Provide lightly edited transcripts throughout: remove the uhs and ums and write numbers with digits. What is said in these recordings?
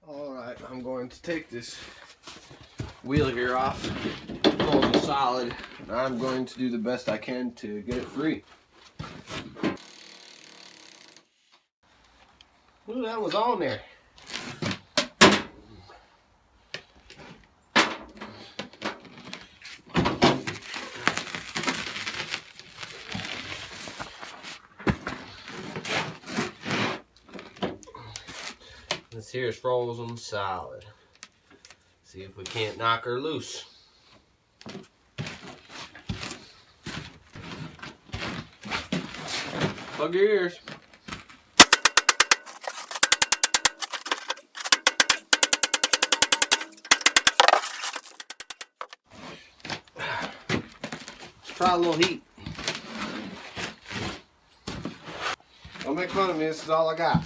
Alright, I'm going to take this wheel here off, frozen solid, and I'm going to do the best I can to get it free. Ooh, that was on there. This here is frozen solid. See if we can't knock her loose. Plug your ears. Let's try a little heat. Don't make fun of me, this is all I got.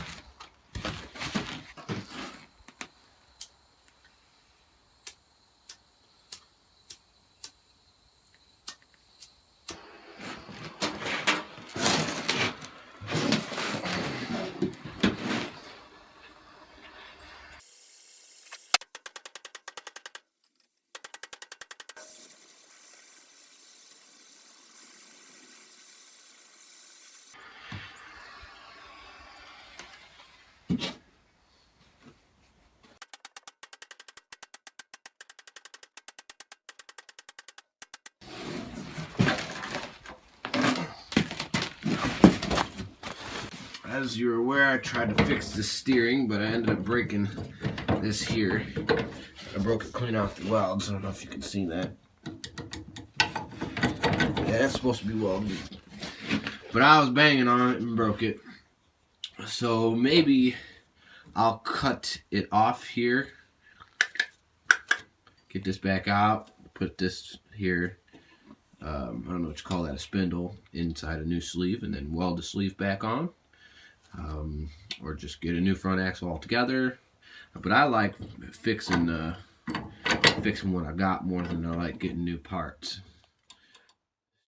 As you're aware, I tried to fix the steering, but I ended up breaking this here. I broke it clean off the welds. I don't know if you can see that. Yeah, that's supposed to be welded. But I was banging on it and broke it. So maybe I'll cut it off here. Get this back out. Put this here. I don't know what you call that, a spindle inside a new sleeve, and then weld the sleeve back on. Or just get a new front axle altogether. But I like fixing what I got more than I like getting new parts.